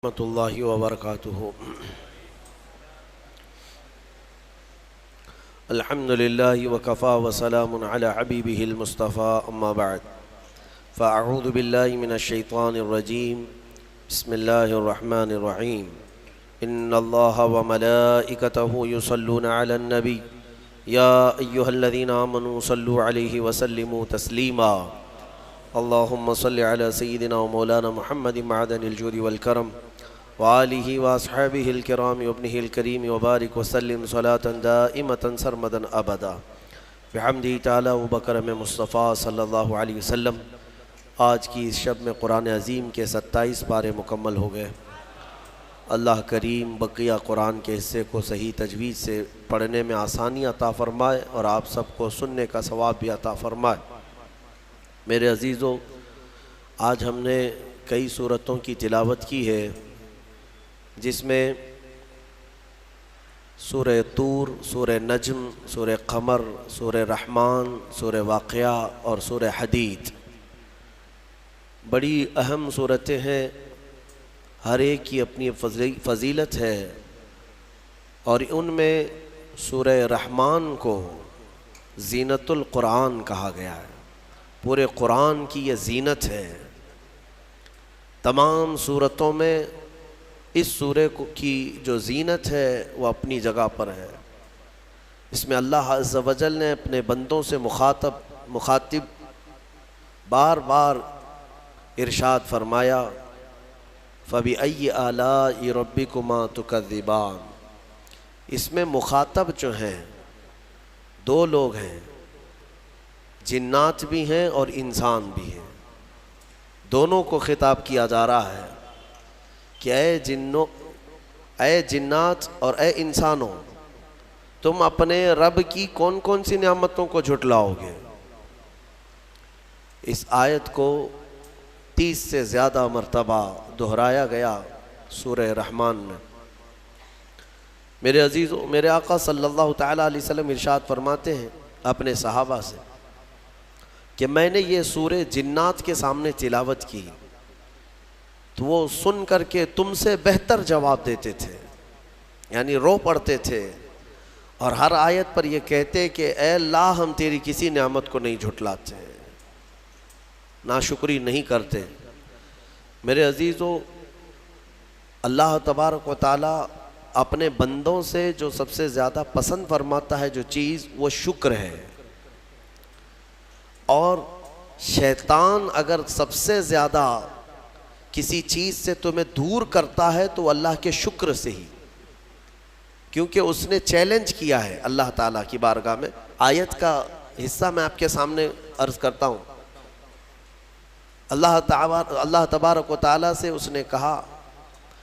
ورحمۃ اللہ وبرکاتہ۔ الحمد للہ وکفا وسلام علی حبیبہ المصطفیٰ، اما بعد فاعوذ باللہ من الشیطان الرجیم، بسم اللہ الرحمن الرحیم۔ ان اللہ وملائکتہ یصلون علی النبی یا ایہا الذین آمنوا صلوا علیہ وسلموا تسلیما۔ اللہم صل علی سیدنا و مولانا محمد معدن الجود والکرم وآلہ واصحابہ الکرام وابنہ الکریم وبارک وسلم صلاة دائمة سرمدا ابدا بحمدہ تعالی و بکرم مصطفیٰ صلی اللہ علیہ وسلم۔ آج کی اس شب میں قرآن عظیم کے 27 پارے مکمل ہو گئے۔ اللہ کریم بقیہ قرآن کے حصے کو صحیح تجوید سے پڑھنے میں آسانی عطا فرمائے اور آپ سب کو سننے کا ثواب بھی عطا فرمائے۔ میرے عزیزو، آج ہم نے کئی سورتوں کی تلاوت کی ہے، جس میں سورہ طور، سورہ نجم، سورہ قمر، سورہ رحمان، سورہ واقعہ اور سورہ حدید بڑی اہم سورتیں ہیں۔ ہر ایک کی اپنی فضیلت ہے، اور ان میں سورہ رحمان کو زینت القرآن کہا گیا ہے۔ پورے قرآن کی یہ زینت ہے۔ تمام سورتوں میں اس سورے کی جو زینت ہے وہ اپنی جگہ پر ہے۔ اس میں اللہ عز و جل نے اپنے بندوں سے مخاطب بار بار ارشاد فرمایا، فَبِأَيِّ آلَاءِ رَبِّكُمَا تُكَذِّبَانِ۔ اس میں مخاطب جو ہیں دو لوگ ہیں، جنات بھی ہیں اور انسان بھی ہیں۔ دونوں کو خطاب کیا جا رہا ہے کہ اے جنات اور اے انسانوں، تم اپنے رب کی کون کون سی نعمتوں کو جھٹلاؤ گے؟ اس آیت کو 30 سے زیادہ مرتبہ دہرایا گیا سورہ رحمان میں۔ میرے عزیزو، میرے آقا صلی اللہ تعالیٰ علیہ وسلم ارشاد فرماتے ہیں اپنے صحابہ سے کہ میں نے یہ سورہ جنات کے سامنے تلاوت کی تو وہ سن کر کے تم سے بہتر جواب دیتے تھے، یعنی رو پڑتے تھے، اور ہر آیت پر یہ کہتے کہ اے اللہ، ہم تیری کسی نعمت کو نہیں جھٹلاتے، ناشکری نہیں کرتے۔ میرے عزیزو، اللہ تبارک و تعالی اپنے بندوں سے جو سب سے زیادہ پسند فرماتا ہے جو چیز، وہ شکر ہے۔ اور شیطان اگر سب سے زیادہ کسی چیز سے تمہیں دور کرتا ہے تو اللہ کے شکر سے ہی، کیونکہ اس نے چیلنج کیا ہے اللہ تعالیٰ کی بارگاہ میں۔ آیت کا حصہ میں آپ کے سامنے عرض کرتا ہوں۔ اللہ تبارک و تعالیٰ سے اس نے کہا،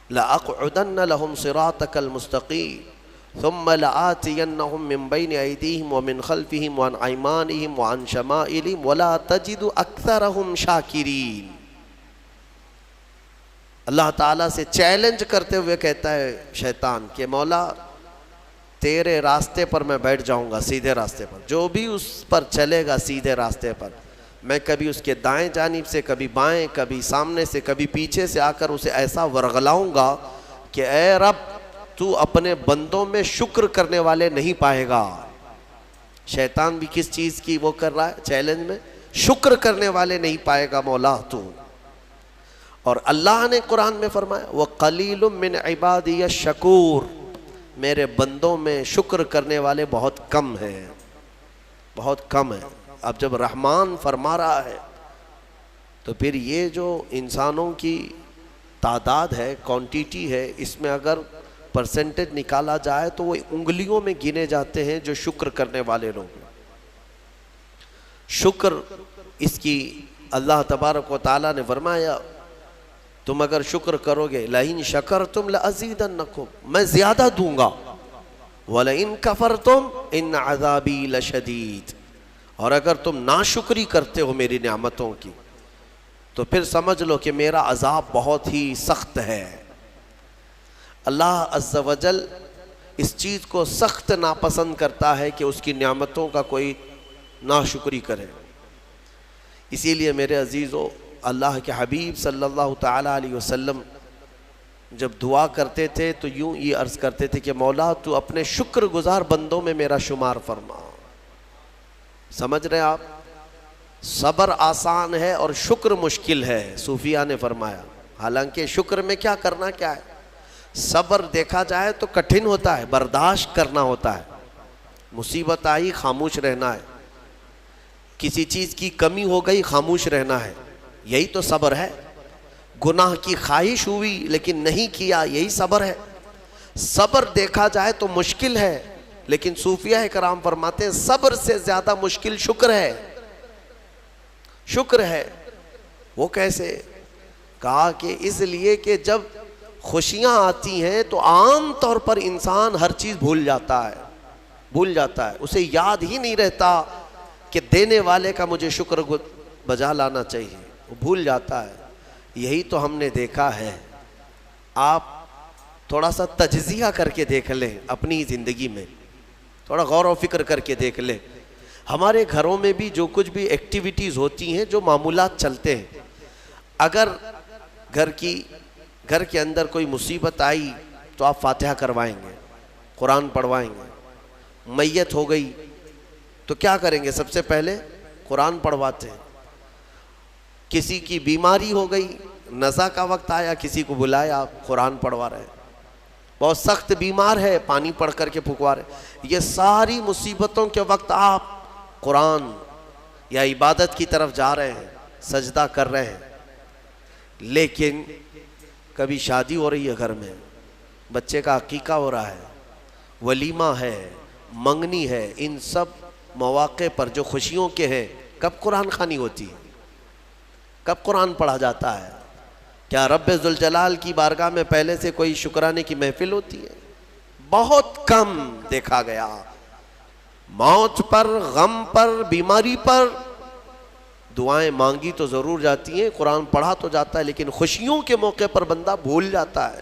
لَأَقْعُدَنَّ لَهُمْ صِرَاطَكَ الْمُسْتَقِيمَ ثُمَّ لَآتِيَنَّهُمْ مِنْ بَيْنِ أَيْدِيهِمْ وَمِنْ خَلْفِهِمْ وَعَنْ أَيْمَانِهِمْ وَعَنْ شَمَائِلِهِمْ وَلَا تَجِدُ أَكْثَرَهُمْ شَاكِرِينَ۔ اللہ تعالیٰ سے چیلنج کرتے ہوئے کہتا ہے شیطان کہ مولا، تیرے راستے پر میں بیٹھ جاؤں گا، سیدھے راستے پر، جو بھی اس پر چلے گا سیدھے راستے پر، میں کبھی اس کے دائیں جانب سے، کبھی بائیں، کبھی سامنے سے، کبھی پیچھے سے آ کر اسے ایسا ورغلاؤں گا کہ اے رب، تو اپنے بندوں میں شکر کرنے والے نہیں پائے گا۔ شیطان بھی کس چیز کی وہ کر رہا ہے چیلنج میں؟ شکر کرنے والے نہیں پائے گا مولا تو۔ اور اللہ نے قرآن میں فرمایا، وَقَلِيلٌ مِّنْ عِبَادِيَ الشَّكُورُ، میرے بندوں میں شکر کرنے والے بہت کم ہیں، بہت کم ہیں۔ اب جب رحمان فرما رہا ہے تو پھر یہ جو انسانوں کی تعداد ہے، کوانٹیٹی ہے، اس میں اگر پرسنٹیج نکالا جائے تو وہ انگلیوں میں گنے جاتے ہیں جو شکر کرنے والے لوگ۔ شکر اس کی اللہ تبارک و تعالیٰ نے فرمایا، تم اگر شکر کرو گے، لَإِن شَكَرْتُمْ لَأَزِيدَنَّكُمْ، میں زیادہ دوں گا، وَلَإِن كَفَرْتُمْ إِنَّ عَذَابِي لَشَدِيدٌ، اور اگر تم ناشکری کرتے ہو میری نعمتوں کی تو پھر سمجھ لو کہ میرا عذاب بہت ہی سخت ہے۔ اللہ عز و جل اس چیز کو سخت ناپسند کرتا ہے کہ اس کی نعمتوں کا کوئی ناشکری کرے۔ اسی لیے میرے عزیزو، اللہ کے حبیب صلی اللہ تعالیٰ علیہ وسلم جب دعا کرتے تھے تو یوں یہ عرض کرتے تھے کہ مولا تو اپنے شکر گزار بندوں میں میرا شمار فرما. سمجھ رہے آپ؟ صبر آسان ہے اور شکر مشکل ہے، صوفیہ نے فرمایا. حالانکہ شکر میں کیا کرنا کیا ہے، صبر دیکھا جائے تو کٹھن ہوتا ہے، برداشت کرنا ہوتا ہے. مصیبت آئی خاموش رہنا ہے، کسی چیز کی کمی ہو گئی خاموش رہنا ہے، یہی تو صبر ہے. گناہ کی خواہش ہوئی لیکن نہیں کیا، یہی صبر ہے. صبر دیکھا جائے تو مشکل ہے، لیکن صوفیہ کرام فرماتے ہیں صبر سے زیادہ مشکل شکر ہے. شکر ہے. وہ کیسے؟ کہا کہ اس لیے کہ جب خوشیاں آتی ہیں تو عام طور پر انسان ہر چیز بھول جاتا ہے، اسے یاد ہی نہیں رہتا کہ دینے والے کا مجھے شکر بجا لانا چاہیے، وہ بھول جاتا ہے. یہی تو ہم نے دیکھا ہے. آپ تھوڑا سا تجزیہ کر کے دیکھ لیں اپنی زندگی میں، تھوڑا غور و فکر کر کے دیکھ لیں. ہمارے گھروں میں بھی جو کچھ بھی ایکٹیویٹیز ہوتی ہیں، جو معمولات چلتے ہیں، اگر گھر کے اندر کوئی مصیبت آئی تو آپ فاتحہ کروائیں گے، قرآن پڑھوائیں گے. میت ہو گئی تو کیا کریں گے؟ سب سے پہلے قرآن پڑھواتے ہیں. کسی کی بیماری ہو گئی، نزا کا وقت آیا، کسی کو بلایا، آپ قرآن پڑھوا رہے ہیں. بہت سخت بیمار ہے، پانی پڑھ کر کے پھکوا رہے. یہ ساری مصیبتوں کے وقت آپ قرآن یا عبادت کی طرف جا رہے ہیں، سجدہ کر رہے ہیں. لیکن کبھی شادی ہو رہی ہے گھر میں، بچے کا عقیقہ ہو رہا ہے، ولیمہ ہے، منگنی ہے، ان سب مواقع پر جو خوشیوں کے ہیں، کب قرآن خوانی ہوتی ہے؟ کب قرآن پڑھا جاتا ہے؟ کیا رب ذوالجلال کی بارگاہ میں پہلے سے کوئی شکرانے کی محفل ہوتی ہے؟ بہت کم دیکھا گیا. موت پر، غم پر، بیماری پر دعائیں مانگی تو ضرور جاتی ہیں، قرآن پڑھا تو جاتا ہے، لیکن خوشیوں کے موقع پر بندہ بھول جاتا ہے.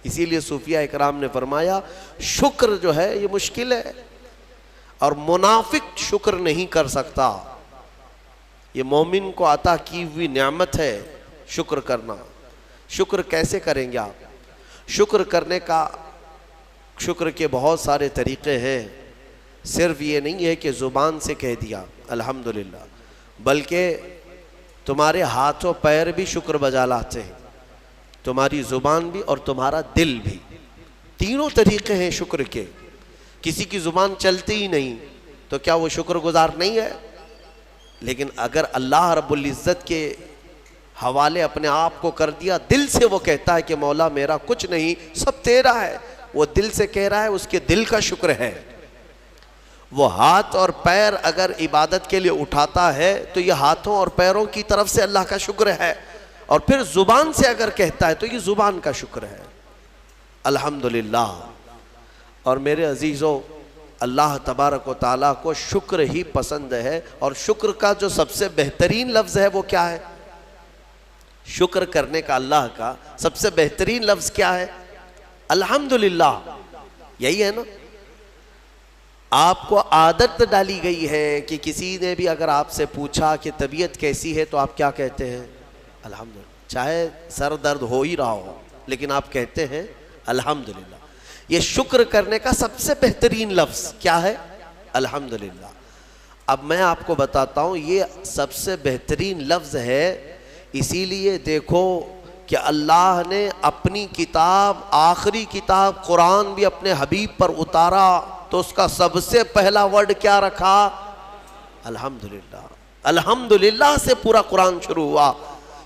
اسی لیے صوفیہ اکرام نے فرمایا شکر جو ہے یہ مشکل ہے، اور منافق شکر نہیں کر سکتا. یہ مومن کو عطا کی ہوئی نعمت ہے شکر کرنا. شکر کیسے کریں گے آپ؟ شکر کرنے کا، شکر کے بہت سارے طریقے ہیں. صرف یہ نہیں ہے کہ زبان سے کہہ دیا الحمدللہ، بلکہ تمہارے ہاتھ و پیر بھی شکر بجا لاتے ہیں، تمہاری زبان بھی اور تمہارا دل بھی. تینوں طریقے ہیں شکر کے. کسی کی زبان چلتی ہی نہیں تو کیا وہ شکر گزار نہیں ہے؟ لیکن اگر اللہ رب العزت کے حوالے اپنے آپ کو کر دیا، دل سے وہ کہتا ہے کہ مولا میرا کچھ نہیں، سب تیرا ہے، وہ دل سے کہہ رہا ہے، اس کے دل کا شکر ہے. وہ ہاتھ اور پیر اگر عبادت کے لیے اٹھاتا ہے تو یہ ہاتھوں اور پیروں کی طرف سے اللہ کا شکر ہے، اور پھر زبان سے اگر کہتا ہے تو یہ زبان کا شکر ہے. الحمدللہ. اور میرے عزیزو، اللہ تبارک و تعالیٰ کو شکر ہی پسند ہے، اور شکر کا جو سب سے بہترین لفظ ہے وہ کیا ہے؟ شکر کرنے کا اللہ کا سب سے بہترین لفظ کیا ہے؟ الحمدللہ. یہی ہے نا. آپ کو عادت ڈالی گئی ہے کہ کسی نے بھی اگر آپ سے پوچھا کہ طبیعت کیسی ہے تو آپ کیا کہتے ہیں؟ الحمدللہ. چاہے سر درد ہو ہی رہا ہو لیکن آپ کہتے ہیں الحمدللہ. یہ شکر کرنے کا سب سے بہترین لفظ کیا ہے؟ الحمدللہ. اب میں آپ کو بتاتا ہوں یہ سب سے بہترین لفظ ہے، اسی لیے دیکھو کہ اللہ نے اپنی کتاب، آخری کتاب قرآن بھی اپنے حبیب پر اتارا تو اس کا سب سے پہلا ورڈ کیا رکھا؟ الحمدللہ. الحمدللہ سے پورا قرآن شروع ہوا.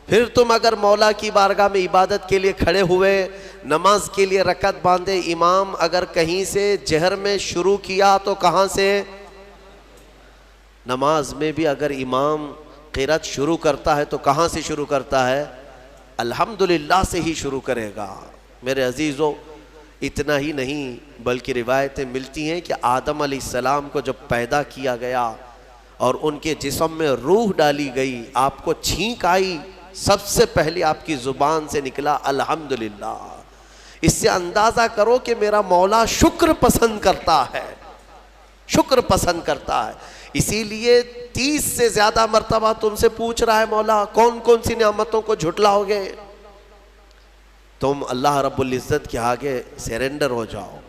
پھر تم اگر مولا کی بارگاہ میں عبادت کے لیے کھڑے ہوئے، نماز کے لیے رکعت باندھے، امام اگر کہیں سے جہر میں شروع کیا تو کہاں سے؟ نماز میں بھی اگر امام قرات شروع کرتا ہے تو کہاں سے شروع کرتا ہے؟ الحمدللہ سے ہی شروع کرے گا. میرے عزیزو، اتنا ہی نہیں بلکہ روایتیں ملتی ہیں کہ آدم علیہ السلام کو جب پیدا کیا گیا اور ان کے جسم میں روح ڈالی گئی، آپ کو چھینک آئی، سب سے پہلے آپ کی زبان سے نکلا الحمدللہ. اس سے اندازہ کرو کہ میرا مولا شکر پسند کرتا ہے، شکر پسند کرتا ہے. اسی لیے 30 سے زیادہ مرتبہ تم سے پوچھ رہا ہے مولا کون کون سی نعمتوں کو جھٹلاؤ گے؟ تم اللہ رب العزت کے آگے سیرنڈر ہو جاؤ،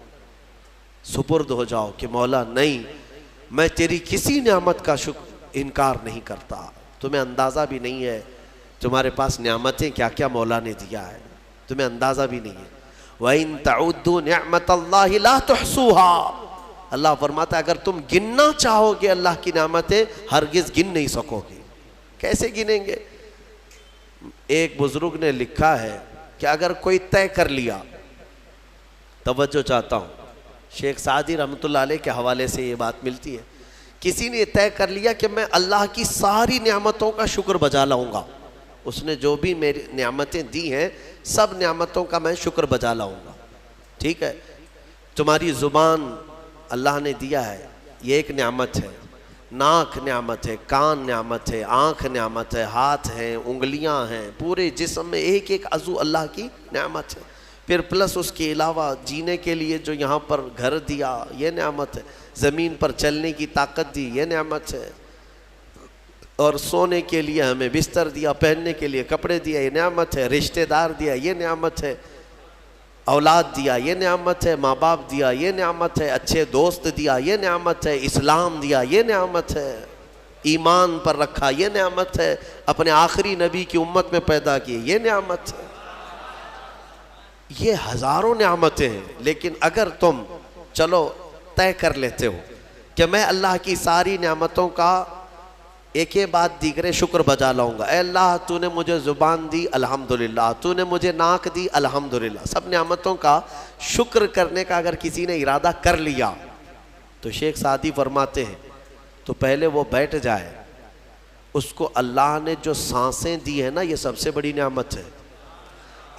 سپرد ہو جاؤ کہ مولا نہیں، میں تیری کسی نعمت کا انکار نہیں کرتا۔ تمہیں اندازہ بھی نہیں ہے تمہارے پاس نعمتیں کیا کیا مولا نے دیا ہے، تمہیں اندازہ بھی نہیں ہے۔ وَإِن تَعُدُّوا نِعْمَةَ اللَّهِ لَا تُحْصُوهَا، اللہ فرماتا ہے اگر تم گننا چاہو گے اللہ کی نعمتیں ہرگز گن نہیں سکو گے۔ کیسے گنیں گے؟ ایک بزرگ نے لکھا ہے کہ اگر کوئی طے کر لیا، توجہ چاہتا ہوں، شیخ سعدی رحمۃ اللہ علیہ کے حوالے سے یہ بات ملتی ہے، کسی نے طے کر لیا کہ میں اللہ کی ساری نعمتوں کا شکر بجا لاؤں گا، اس نے جو بھی میری نعمتیں دی ہیں سب نعمتوں کا میں شکر بجا لاؤں گا، ٹھیک ہے؟ تمہاری زبان اللہ نے دیا ہے، یہ ایک نعمت ہے، ناک نعمت ہے، کان نعمت ہے، آنکھ نعمت ہے، ہاتھ ہیں، انگلیاں ہیں، پورے جسم میں ایک ایک عضو اللہ کی نعمت ہے، پھر پلس اس کے علاوہ جینے کے لیے جو یہاں پر گھر دیا یہ نعمت ہے، زمین پر چلنے کی طاقت دی یہ نعمت ہے، اور سونے کے لیے ہمیں بستر دیا، پہننے کے لیے کپڑے دیا یہ نعمت ہے، رشتہ دار دیا یہ نعمت ہے، اولاد دیا یہ نعمت ہے، ماں باپ دیا یہ نعمت ہے، اچھے دوست دیا یہ نعمت ہے، اسلام دیا یہ نعمت ہے، ایمان پر رکھا یہ نعمت ہے، اپنے آخری نبی کی امت میں پیدا کیے یہ نعمت ہے۔ یہ ہزاروں نعمتیں ہیں، لیکن اگر تم چلو طے کر لیتے ہو کہ میں اللہ کی ساری نعمتوں کا ایک بعد دیگرے شکر بجا لاؤں گا، اے اللہ تو نے مجھے زبان دی الحمدللہ، تو نے مجھے ناک دی الحمدللہ، سب نعمتوں کا شکر کرنے کا اگر کسی نے ارادہ کر لیا تو شیخ سعدی فرماتے ہیں تو پہلے وہ بیٹھ جائے، اس کو اللہ نے جو سانسیں دی ہیں نا یہ سب سے بڑی نعمت ہے۔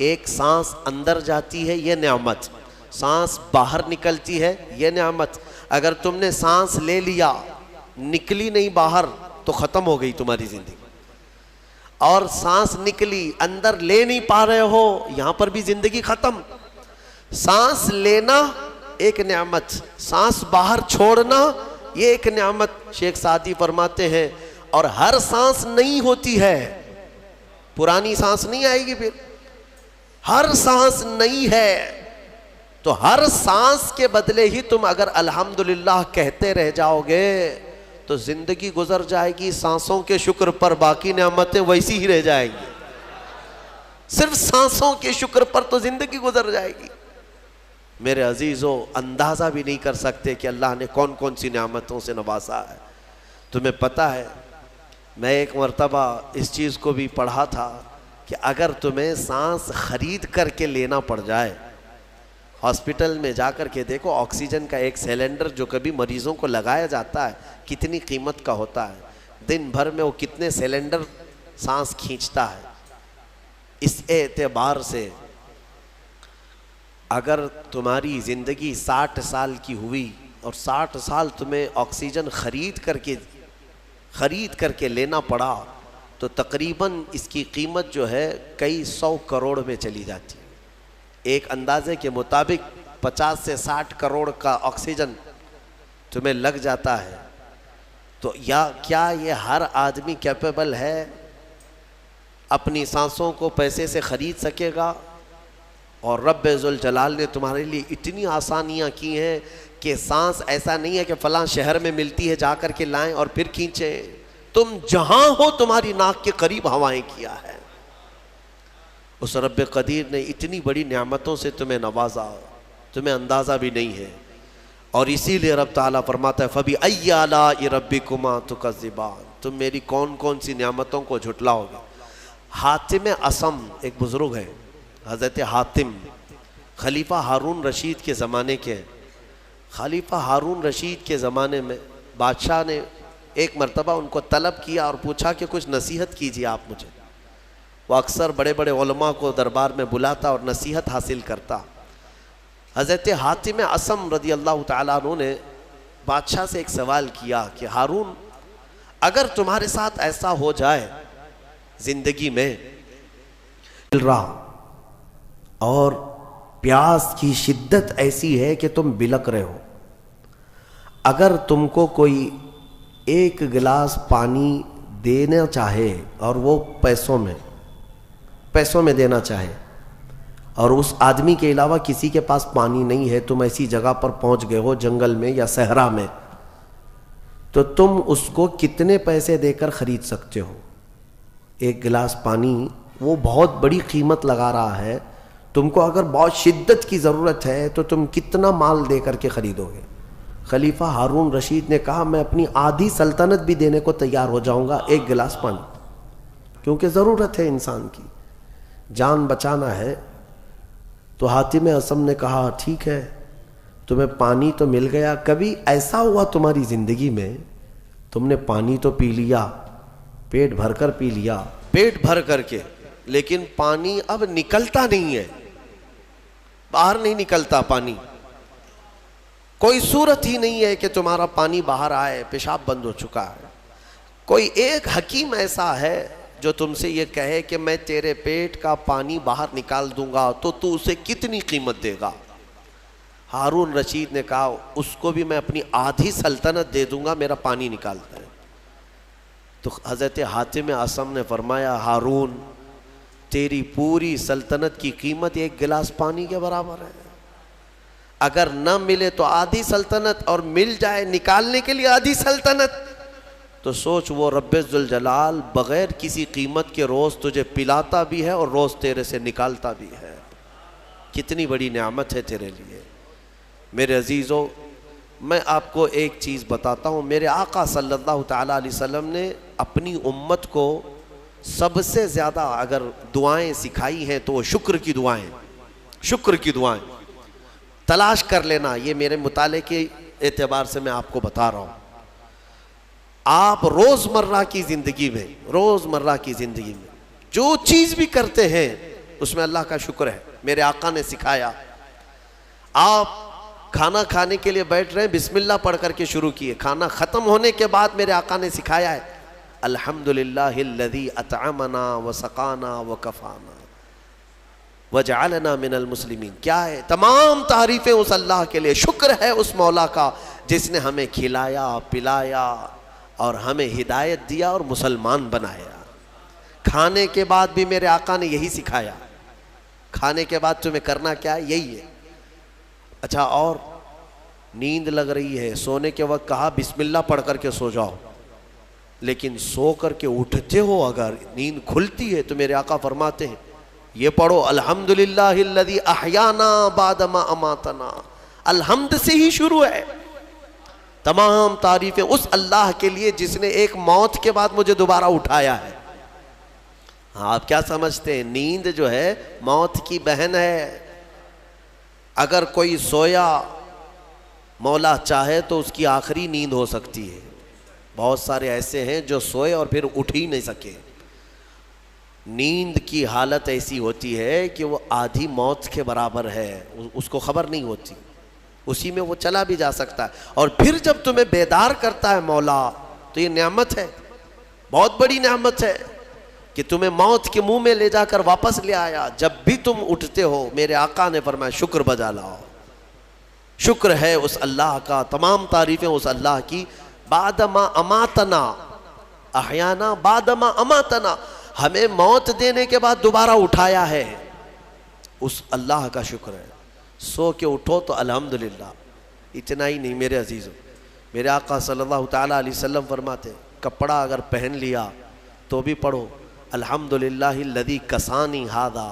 ایک سانس اندر جاتی ہے یہ نعمت، سانس باہر نکلتی ہے یہ نعمت۔ اگر تم نے سانس لے لیا نکلی نہیں باہر تو ختم ہو گئی تمہاری زندگی، اور سانس نکلی اندر لے نہیں پا رہے ہو یہاں پر بھی زندگی ختم۔ سانس لینا ایک نعمت، سانس باہر چھوڑنا یہ ایک نعمت۔ شیخ سعدی فرماتے ہیں اور ہر سانس نہیں ہوتی ہے، پرانی سانس نہیں آئے گی، پھر ہر سانس نہیں ہے، تو ہر سانس کے بدلے ہی تم اگر الحمدللہ کہتے رہ جاؤ گے تو زندگی گزر جائے گی سانسوں کے شکر پر، باقی نعمتیں ویسی ہی رہ جائیں گی، صرف سانسوں کے شکر پر تو زندگی گزر جائے گی۔ میرے عزیزو اندازہ بھی نہیں کر سکتے کہ اللہ نے کون کون سی نعمتوں سے نوازا ہے۔ تمہیں پتہ ہے میں ایک مرتبہ اس چیز کو بھی پڑھا تھا کہ اگر تمہیں سانس خرید کر کے لینا پڑ جائے، ہاسپٹل میں جا کر کے دیکھو آکسیجن کا ایک سلنڈر جو کبھی مریضوں کو لگایا جاتا ہے کتنی قیمت کا ہوتا ہے، دن بھر میں وہ کتنے سلنڈر سانس کھینچتا ہے۔ اس اعتبار سے اگر تمہاری زندگی 60 سال کی ہوئی اور 60 سال تمہیں آکسیجن خرید کر کے لینا پڑا تو تقریباً اس کی قیمت جو ہے کئی 100 کروڑ میں چلی جاتی ہے۔ ایک اندازے کے مطابق 50 سے 60 کروڑ کا آکسیجن تمہیں لگ جاتا ہے، تو کیا یہ ہر آدمی کیپیبل ہے اپنی سانسوں کو پیسے سے خرید سکے گا؟ اور رب ذوالجلال نے تمہارے لیے اتنی آسانیاں کی ہیں کہ سانس ایسا نہیں ہے کہ فلاں شہر میں ملتی ہے جا کر کے لائیں اور پھر کھینچیں، تم جہاں ہو تمہاری ناک کے قریب ہوائیں کیا ہے۔ اس رب قدیر نے اتنی بڑی نعمتوں سے تمہیں نوازا، تمہیں اندازہ بھی نہیں ہے، اور اسی لیے رب تعالیٰ فرماتا ہے فَبِأَيِّ آلَاءِ رَبِّكُمَا تُكَذِّبَانِ، تم میری کون کون سی نعمتوں کو جھٹلاؤ گے۔ حاتم اصم ایک بزرگ ہے، حضرت حاتم خلیفہ ہارون رشید کے زمانے کے ہیں۔ خلیفہ ہارون رشید کے زمانے میں بادشاہ نے ایک مرتبہ ان کو طلب کیا اور پوچھا کہ کچھ نصیحت کیجیے آپ مجھے۔ وہ اکثر بڑے بڑے علماء کو دربار میں بلاتا اور نصیحت حاصل کرتا۔ حضرت حاتم اصم رضی اللہ تعالیٰ عنہ نے بادشاہ سے ایک سوال کیا کہ ہارون اگر تمہارے ساتھ ایسا ہو جائے زندگی میں اور پیاس کی شدت ایسی ہے کہ تم بلک رہے ہو، اگر تم کو کوئی ایک گلاس پانی دینا چاہے اور وہ پیسوں میں دینا چاہے، اور اس آدمی کے علاوہ کسی کے پاس پانی نہیں ہے، تم ایسی جگہ پر پہنچ گئے ہو جنگل میں یا صحرا میں، تو تم اس کو کتنے پیسے دے کر خرید سکتے ہو؟ ایک گلاس پانی وہ بہت بڑی قیمت لگا رہا ہے، تم کو اگر بہت شدت کی ضرورت ہے تو تم کتنا مال دے کر کے خریدو گے؟ خلیفہ ہارون رشید نے کہا میں اپنی آدھی سلطنت بھی دینے کو تیار ہو جاؤں گا ایک گلاس پانی، کیونکہ ضرورت ہے انسان کی، جان بچانا ہے۔ تو حاتم اصم نے کہا ٹھیک ہے، تمہیں پانی تو مل گیا، کبھی ایسا ہوا تمہاری زندگی میں تم نے پانی تو پی لیا، پیٹ بھر کر پی لیا، پیٹ بھر کر کے، لیکن پانی اب نکلتا نہیں ہے، باہر نہیں نکلتا پانی، کوئی صورت ہی نہیں ہے کہ تمہارا پانی باہر آئے، پیشاب بند ہو چکا ہے۔ کوئی ایک حکیم ایسا ہے جو تم سے یہ کہے کہ میں تیرے پیٹ کا پانی باہر نکال دوں گا تو تو اسے کتنی قیمت دے گا؟ ہارون رشید نے کہا اس کو بھی میں اپنی آدھی سلطنت دے دوں گا، میرا پانی نکالتا ہے۔ تو حضرت حاتم اصم نے فرمایا ہارون تیری پوری سلطنت کی قیمت ایک گلاس پانی کے برابر ہے، اگر نہ ملے تو آدھی سلطنت، اور مل جائے نکالنے کے لیے آدھی سلطنت، تو سوچ وہ رب ذوالجلال بغیر کسی قیمت کے روز تجھے پلاتا بھی ہے اور روز تیرے سے نکالتا بھی ہے، کتنی بڑی نعمت ہے تیرے لیے۔ میرے عزیزو، میں آپ کو ایک چیز بتاتا ہوں، میرے آقا صلی اللہ تعالیٰ علیہ وسلم نے اپنی امت کو سب سے زیادہ اگر دعائیں سکھائی ہیں تو وہ شکر کی دعائیں، شکر کی دعائیں تلاش کر لینا، یہ میرے مطالعے کے اعتبار سے میں آپ کو بتا رہا ہوں۔ آپ روزمرہ کی زندگی میں جو چیز بھی کرتے ہیں اس میں اللہ کا شکر ہے، میرے آقا نے سکھایا۔ آپ کھانا کھانے کے لیے بیٹھ رہے ہیں، بسم اللہ پڑھ کر کے شروع کیے، کھانا ختم ہونے کے بعد میرے آقا نے سکھایا ہے الحمدللہ الذی اطعمنا وسقانا وکفانا وجعلنا من المسلمین۔ کیا ہے؟ تمام تعریفیں اس اللہ کے لیے، شکر ہے اس مولا کا جس نے ہمیں کھلایا پلایا اور ہمیں ہدایت دیا اور مسلمان بنایا۔ کھانے کے بعد بھی میرے آقا نے یہی سکھایا، کھانے کے بعد تمہیں کرنا کیا ہے؟ یہی ہے۔ اچھا، اور نیند لگ رہی ہے، سونے کے وقت کہا بسم اللہ پڑھ کر کے سو جاؤ، لیکن سو کر کے اٹھتے ہو اگر نیند کھلتی ہے تو میرے آقا فرماتے ہیں یہ پڑھو الحمدللہ الذی احیانا بعد ما اماتنا۔ الحمد سے ہی شروع ہے، تمام تعریفیں اس اللہ کے لیے جس نے ایک موت کے بعد مجھے دوبارہ اٹھایا ہے۔ ہاں، آپ کیا سمجھتے ہیں؟ نیند جو ہے موت کی بہن ہے، اگر کوئی سویا مولا چاہے تو اس کی آخری نیند ہو سکتی ہے۔ بہت سارے ایسے ہیں جو سوئے اور پھر اٹھ ہی نہیں سکے۔ نیند کی حالت ایسی ہوتی ہے کہ وہ آدھی موت کے برابر ہے، اس کو خبر نہیں ہوتی، اسی میں وہ چلا بھی جا سکتا ہے، اور پھر جب تمہیں بیدار کرتا ہے مولا تو یہ نعمت ہے، بہت بڑی نعمت ہے کہ تمہیں موت کے منہ میں لے جا کر واپس لے آیا۔ جب بھی تم اٹھتے ہو میرے آقا نے فرمایا شکر بجا لاؤ، شکر ہے اس اللہ کا، تمام تعریفیں اس اللہ کی۔ بعد ما اماتنا احیانا بعد ما اماتنا، ہمیں موت دینے کے بعد دوبارہ اٹھایا ہے، اس اللہ کا شکر ہے۔ سو کے اٹھو تو الحمدللہ۔ اتنا ہی نہیں میرے عزیزوں، میرے آقا صلی اللہ تعالیٰ علیہ وسلم فرماتے کپڑا اگر پہن لیا تو بھی پڑھو الحمدللہ الذی کسانی ھذا۔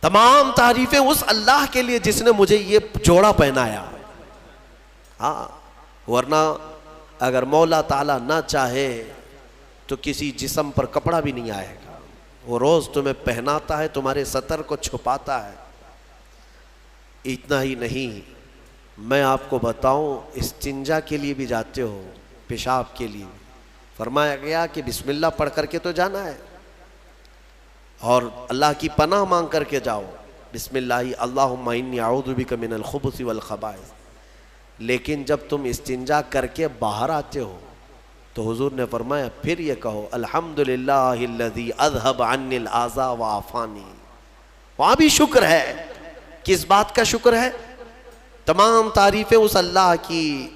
تمام تعریفیں اس اللہ کے لیے جس نے مجھے یہ جوڑا پہنایا۔ ہاں، ورنہ اگر مولا تعالیٰ نہ چاہے تو کسی جسم پر کپڑا بھی نہیں آئے گا، وہ روز تمہیں پہناتا ہے، تمہارے ستر کو چھپاتا ہے۔ اتنا ہی نہیں، میں آپ کو بتاؤں استنجا کے لیے بھی جاتے ہو، پیشاب کے لیے فرمایا گیا کہ بسم اللہ پڑھ کر کے تو جانا ہے، اور اللہ کی پناہ مانگ کر کے جاؤ، بسم اللہ اللہم انی اعوذ بک من الخبث والخبائث۔ لیکن جب تم استنجا کر کے باہر آتے ہو تو حضور نے فرمایا پھر یہ کہو الحمدللہ الذی اذھب عنی الاذی وعافانی۔ وہاں بھی شکر ہے، کس بات کا شکر ہے؟ تمام تعریفیں اس اللہ کی،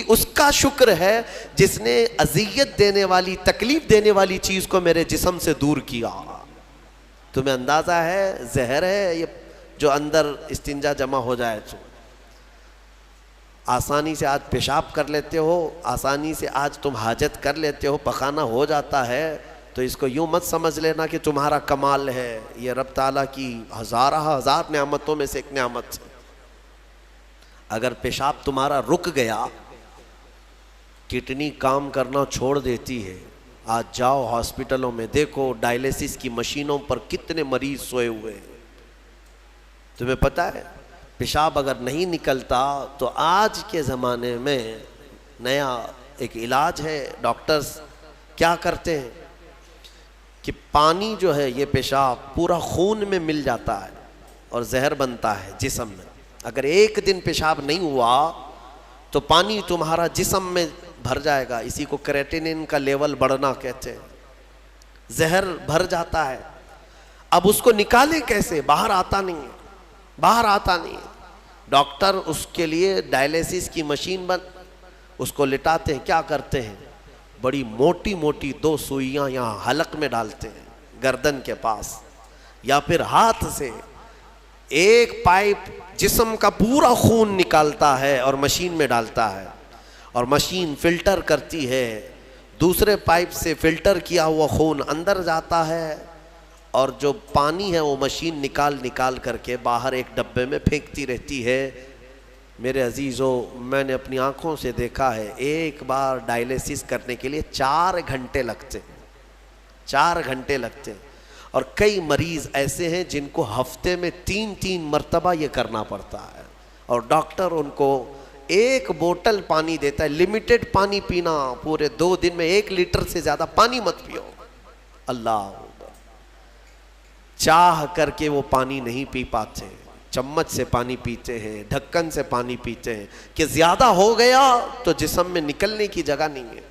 اس کا شکر ہے جس نے اذیت دینے والی، تکلیف دینے والی چیز کو میرے جسم سے دور کیا۔ تمہیں اندازہ ہے زہر ہے یہ جو اندر استنجا جمع ہو جائے تو آسانی سے آج پیشاب کر لیتے ہو، آسانی سے آج تم حاجت کر لیتے ہو، پخانہ ہو جاتا ہے، تو اس کو یوں مت سمجھ لینا کہ تمہارا کمال ہے، یہ رب تعالیٰ کی ہزار نعمتوں میں سے ایک نعمت ہے۔ اگر پیشاب تمہارا رک گیا، کڈنی کام کرنا چھوڑ دیتی ہے، آج جاؤ ہاسپٹلوں میں دیکھو ڈائلیسس کی مشینوں پر کتنے مریض سوئے ہوئے ہیں۔ تمہیں پتہ ہے پیشاب اگر نہیں نکلتا تو آج کے زمانے میں نیا ایک علاج ہے، ڈاکٹرز کیا کرتے ہیں کہ پانی جو ہے یہ پیشاب پورا خون میں مل جاتا ہے اور زہر بنتا ہے جسم میں۔ اگر ایک دن پیشاب نہیں ہوا تو پانی تمہارا جسم میں بھر جائے گا، اسی کو کریٹینن کا لیول بڑھنا کہتے ہیں، زہر بھر جاتا ہے۔ اب اس کو نکالیں کیسے؟ باہر آتا نہیں ہے، باہر آتا نہیں ہے۔ ڈاکٹر اس کے لیے ڈائلیسس کی مشین اس کو لٹاتے ہیں، کیا کرتے ہیں؟ بڑی موٹی موٹی 2 سوئیاں یہاں حلق میں ڈالتے ہیں گردن کے پاس، یا پھر ہاتھ سے ایک پائپ جسم کا پورا خون نکالتا ہے اور مشین میں ڈالتا ہے، اور مشین فلٹر کرتی ہے، دوسرے پائپ سے فلٹر کیا ہوا خون اندر جاتا ہے، اور جو پانی ہے وہ مشین نکال کر کے باہر ایک ڈبے میں پھینکتی رہتی ہے۔ میرے عزیزو، میں نے اپنی آنکھوں سے دیکھا ہے ایک بار ڈائلیسس کرنے کے لیے 4 گھنٹے لگتے ہیں، 4 گھنٹے لگتے ہیں، اور کئی مریض ایسے ہیں جن کو ہفتے میں 3 مرتبہ یہ کرنا پڑتا ہے، اور ڈاکٹر ان کو ایک بوتل پانی دیتا ہے، لمیٹڈ پانی پینا، پورے 2 دن میں 1 لیٹر سے زیادہ پانی مت پیو۔ اللہ چاہ کر کے وہ پانی نہیں پی پاتے، چمچ سے پانی پیتے ہیں، ڈھکن سے پانی پیتے ہیں کہ زیادہ ہو گیا تو جسم میں نکلنے کی جگہ نہیں ہے۔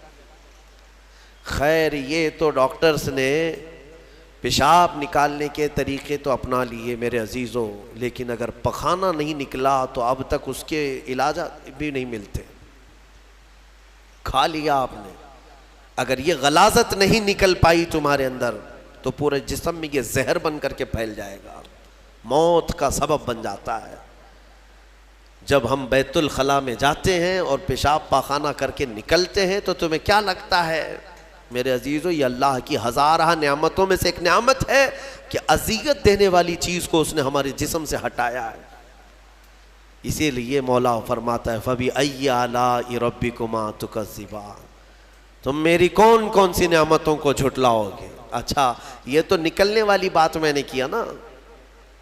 خیر یہ تو ڈاکٹرز نے پیشاب نکالنے کے طریقے تو اپنا لیے میرے عزیزوں، لیکن اگر پخانہ نہیں نکلا تو اب تک اس کے علاج بھی نہیں ملتے۔ کھا لیا آپ نے، اگر یہ غلاظت نہیں نکل پائی تمہارے اندر تو پورے جسم میں یہ زہر بن کر کے پھیل جائے گا، موت کا سبب بن جاتا ہے۔ جب ہم بیت الخلاء میں جاتے ہیں اور پیشاب پاخانہ کر کے نکلتے ہیں تو تمہیں کیا لگتا ہے میرے عزیزو؟ یہ اللہ کی ہزارہ نعمتوں میں سے ایک نعمت ہے کہ اذیت دینے والی چیز کو اس نے ہمارے جسم سے ہٹایا ہے۔ اسی لیے مولا فرماتا ہے فَبِأَيِّ آلَاءِ رَبِّكُمَا تُكَذِّبَانِ، تم میری کون کون سی نعمتوں کو جھٹلاؤ گے؟ اچھا یہ تو نکلنے والی بات میں نے کیا نا،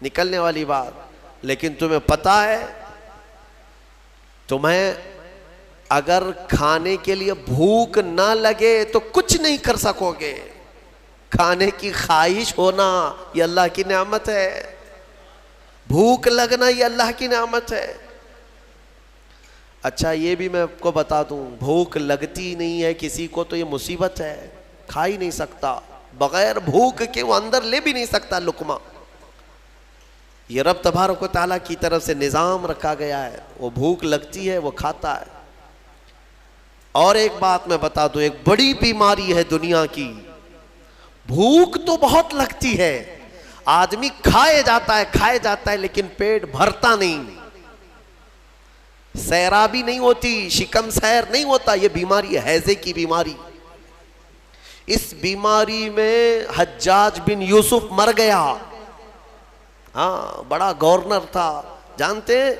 نکلنے والی بات، لیکن تمہیں پتہ ہے تمہیں اگر کھانے کے لیے بھوک نہ لگے تو کچھ نہیں کر سکو گے۔ کھانے کی خواہش ہونا یہ اللہ کی نعمت ہے، بھوک لگنا یہ اللہ کی نعمت ہے۔ اچھا یہ بھی میں آپ کو بتا دوں، بھوک لگتی نہیں ہے کسی کو تو یہ مصیبت ہے، کھا ہی نہیں سکتا، بغیر بھوک کے وہ اندر لے بھی نہیں سکتا لقمہ۔ یہ رب تبارک و تعالیٰ کی طرف سے نظام رکھا گیا ہے، وہ بھوک لگتی ہے وہ کھاتا ہے۔ اور ایک بات میں بتا دوں، ایک بڑی بیماری ہے دنیا کی، بھوک تو بہت لگتی ہے، آدمی کھائے جاتا ہے لیکن پیٹ بھرتا نہیں، سیرابی نہیں ہوتی، شکم سیر نہیں ہوتا۔ یہ بیماری ہے ہیضے کی بیماری۔ اس بیماری میں حجاج بن یوسف مر گیا، ہاں بڑا گورنر تھا، جانتے ہیں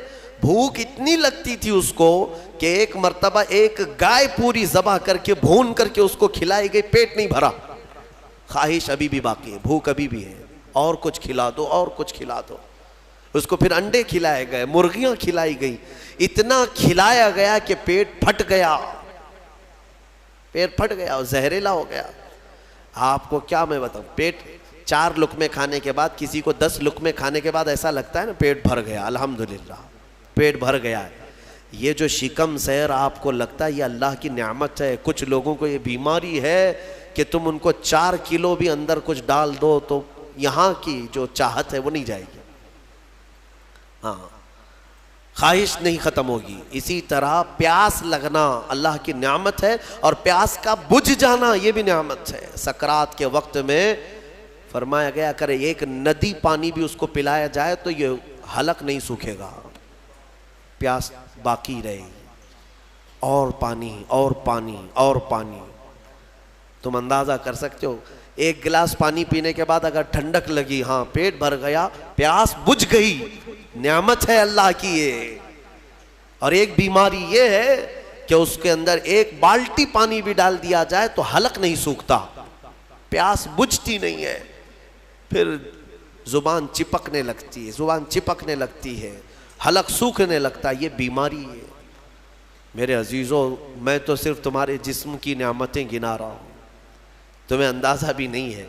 بھوک اتنی لگتی تھی اس کو کہ ایک مرتبہ ایک گائے پوری ذبح کر کے بھون کر کے اس کو کھلائی گئی، پیٹ نہیں بھرا، خواہش ابھی بھی باقی ہے، بھوک ابھی بھی ہے، اور کچھ کھلا دو اور کچھ کھلا دو۔ اس کو پھر انڈے کھلائے گئے، مرغیاں کھلائی گئی، اتنا کھلایا گیا کہ پیٹ پھٹ گیا، پیٹ پھٹ گیا اور زہریلا ہو گیا۔ آپ کو کیا میں بتاؤں، پیٹ 4 لقمے کھانے کے بعد، کسی کو 10 لقمے کھانے کے بعد ایسا لگتا ہے نا پیٹ بھر گیا، الحمدللہ پیٹ بھر گیا ہے۔ یہ جو شکم سیر آپ کو لگتا ہے یہ اللہ کی نعمت ہے۔ کچھ لوگوں کو یہ بیماری ہے کہ تم ان کو 4 کلو بھی اندر کچھ ڈال دو تو یہاں کی جو چاہت ہے وہ نہیں جائے گی، ہاں خواہش نہیں ختم ہوگی۔ اسی طرح پیاس لگنا اللہ کی نعمت ہے، اور پیاس کا بجھ جانا یہ بھی نعمت ہے۔ سکرات کے وقت میں فرمایا گیا اگر ایک ندی پانی بھی اس کو پلایا جائے تو یہ حلق نہیں سوکھے گا، پیاس باقی رہے گی، اور پانی اور پانی اور پانی۔ تم اندازہ کر سکتے ہو ایک گلاس پانی پینے کے بعد اگر ٹھنڈک لگی، ہاں پیٹ بھر گیا، پیاس بجھ گئی، نعمت ہے اللہ کی یہ۔ اور ایک بیماری یہ ہے کہ اس کے اندر ایک بالٹی پانی بھی ڈال دیا جائے تو حلق نہیں سوکھتا، پیاس بجھتی نہیں ہے، پھر زبان چپکنے لگتی ہے، حلق سوکھنے لگتا ہے، یہ بیماری ہے۔ میرے عزیزوں، میں تو صرف تمہارے جسم کی نعمتیں گنا رہا ہوں، تمہیں اندازہ بھی نہیں ہے۔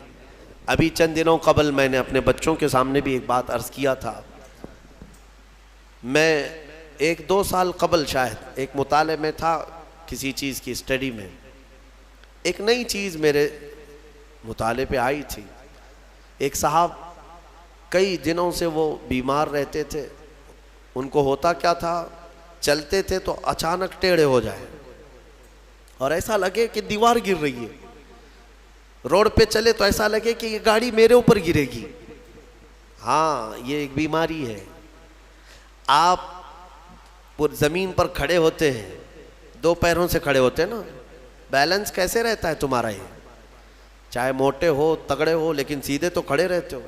ابھی چند دنوں قبل میں نے اپنے بچوں کے سامنے بھی ایک بات عرض کیا تھا۔ میں 1-2 سال قبل شاید ایک مطالعے میں تھا، کسی چیز کی اسٹڈی میں، ایک نئی چیز میرے مطالعے پہ آئی تھی۔ ایک صاحب کئی دنوں سے وہ بیمار رہتے تھے، ان کو ہوتا کیا تھا، چلتے تھے تو اچانک ٹیڑھے ہو جائے اور ایسا لگے کہ دیوار گر رہی ہے، روڈ پہ چلے تو ایسا لگے کہ یہ گاڑی میرے اوپر گرے گی۔ ہاں یہ ایک بیماری ہے۔ آپ زمین پر کھڑے ہوتے ہیں، 2 پیروں سے کھڑے ہوتے ہیں نا، بیلنس کیسے رہتا ہے تمہارا؟ یہ چاہے موٹے ہو تگڑے ہو لیکن سیدھے تو کھڑے رہتے ہو،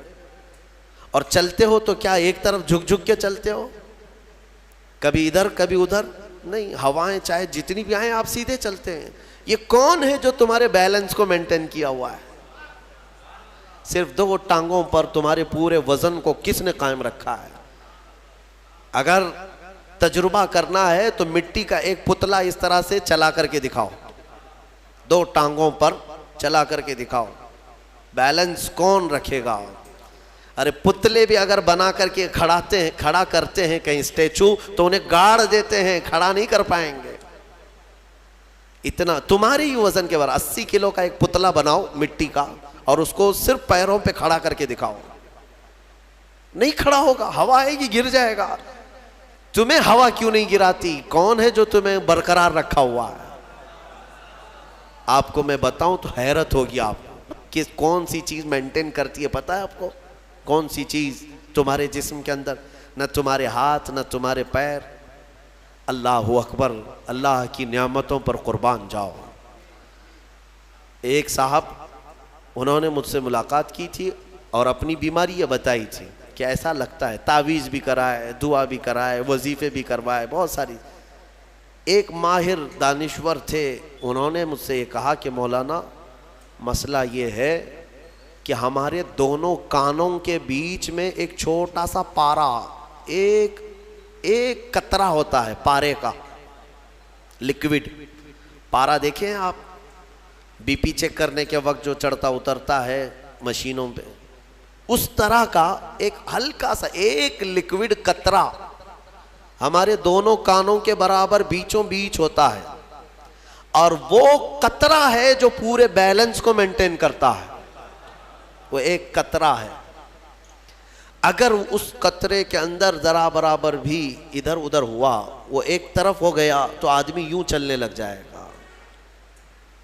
اور چلتے ہو تو کیا ایک طرف جھک جھک کے چلتے ہو، کبھی ادھر کبھی ادھر نہیں، ہوائیں چاہے جتنی بھی آئیں آپ سیدھے چلتے ہیں۔ یہ کون ہے جو تمہارے بیلنس کو مینٹین کیا ہوا ہے؟ صرف 2 ٹانگوں پر تمہارے پورے وزن کو کس نے قائم رکھا ہے؟ اگر تجربہ کرنا ہے تو مٹی کا ایک پتلا اس طرح سے چلا کر کے دکھاؤ، 2 ٹانگوں پر چلا کر کے دکھاؤ، بیلنس کون رکھے گا؟ ارے پتلے بھی اگر بنا کر کے کھڑا کرتے ہیں کہیں اسٹیچو تو انہیں گاڑ دیتے ہیں، کھڑا نہیں کر پائیں گے۔ اتنا تمہاری ہی وزن کے بارے 80 کلو کا ایک پتلا بناؤ مٹی کا اور اس کو صرف پیروں پہ کھڑا کر کے دکھاؤ، نہیں کھڑا ہوگا، ہوا آئے گی گر جائے گا۔ تمہیں ہوا کیوں نہیں گراتی؟ کون ہے جو تمہیں برقرار رکھا ہوا ہے؟ آپ کو میں بتاؤں تو حیرت ہوگی آپ کہ کون سی چیز مینٹین کرتی ہے، پتہ ہے آپ کو کون سی چیز تمہارے جسم کے اندر؟ نہ تمہارے ہاتھ نہ تمہارے پیر۔ اللہ اکبر، اللہ کی نعمتوں پر قربان جاؤ۔ ایک صاحب انہوں نے مجھ سے ملاقات کی تھی اور اپنی بیماری یہ بتائی تھی کہ ایسا لگتا ہے، تعویذ بھی کرائے، دعا بھی کرائے، وظیفے بھی کروائے، بہت ساری۔ ایک ماہر دانشور تھے، انہوں نے مجھ سے یہ کہا کہ مولانا مسئلہ یہ ہے کہ ہمارے دونوں کانوں کے بیچ میں ایک چھوٹا سا پارا، ایک قطرہ ہوتا ہے پارے کا، لکوڈ پارا دیکھیں آپ، بی پی چیک کرنے کے وقت جو چڑھتا اترتا ہے مشینوں پہ، اس طرح کا ایک ہلکا سا ایک لکوڈ قطرہ ہمارے دونوں کانوں کے برابر بیچوں بیچ ہوتا ہے، اور وہ قطرہ ہے جو پورے بیلنس کو مینٹین کرتا ہے۔ وہ ایک قطرہ ہے، اگر اس قطرے کے اندر ذرا برابر بھی ادھر ادھر ہوا، وہ ایک طرف ہو گیا تو آدمی یوں چلنے لگ جائے گا،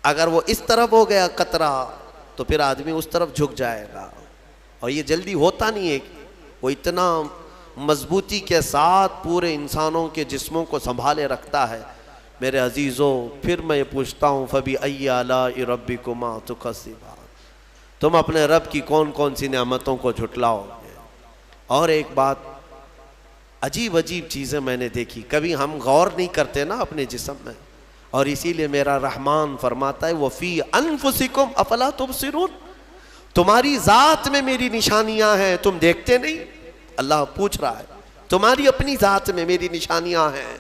اگر وہ اس طرف ہو گیا قطرہ تو پھر آدمی اس طرف جھک جائے گا، اور یہ جلدی ہوتا نہیں ہے۔ وہ اتنا مضبوطی کے ساتھ پورے انسانوں کے جسموں کو سنبھالے رکھتا ہے۔ میرے عزیزوں، پھر میں یہ پوچھتا ہوں فَبِأَيِّ آلَاءِ رَبِّكُمَا تُكَذِّبَانِ، تم اپنے رب کی کون کون سی نعمتوں کو جھٹلاؤ گے؟ اور ایک بات، عجیب چیزیں میں نے دیکھی، کبھی ہم غور نہیں کرتے نا اپنے جسم میں، اور اسی لیے میرا رحمان فرماتا ہے وَفِي أَنفُسِكُمْ أَفَلَا تُبْصِرُونَ، تمہاری ذات میں میری نشانیاں ہیں، تم دیکھتے نہیں؟ اللہ پوچھ رہا ہے، تمہاری اپنی ذات میں میری نشانیاں ہیں۔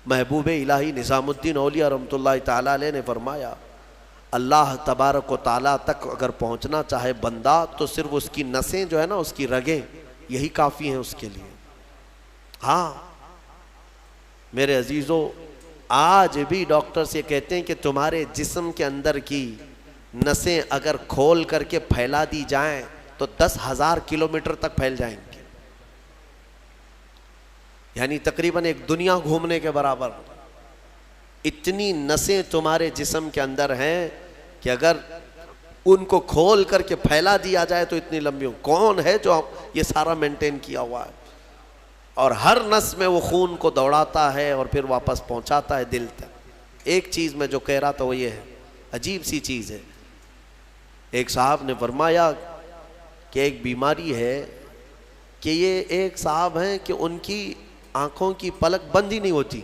محبوب الہی نظام الدین اولیاء رحمۃ اللہ تعالیٰ علیہ نے فرمایا، اللہ تبارک و تعالیٰ تک اگر پہنچنا چاہے بندہ تو صرف اس کی نسیں جو ہے نا، اس کی رگیں، یہی کافی ہیں اس کے لیے۔ ہاں میرے عزیزوں، آج بھی ڈاکٹرز یہ کہتے ہیں کہ تمہارے جسم کے اندر کی نسیں اگر کھول کر کے پھیلا دی جائیں تو 10,000 کلومیٹر تک پھیل جائیں گے، یعنی تقریباً ایک دنیا گھومنے کے برابر۔ اتنی نسیں تمہارے جسم کے اندر ہیں کہ اگر ان کو کھول کر کے پھیلا دیا جائے تو اتنی لمبی کون ہے جو یہ سارا مینٹین کیا ہوا ہے؟ اور ہر نس میں وہ خون کو دوڑاتا ہے اور پھر واپس پہنچاتا ہے دل تک. ایک چیز میں جو کہہ رہا تھا وہ یہ ہے، عجیب سی چیز ہے. ایک صاحب نے فرمایا کہ ایک بیماری ہے کہ یہ ایک صاحب ہیں کہ ان کی آنکھوں کی پلک بند ہی نہیں ہوتی.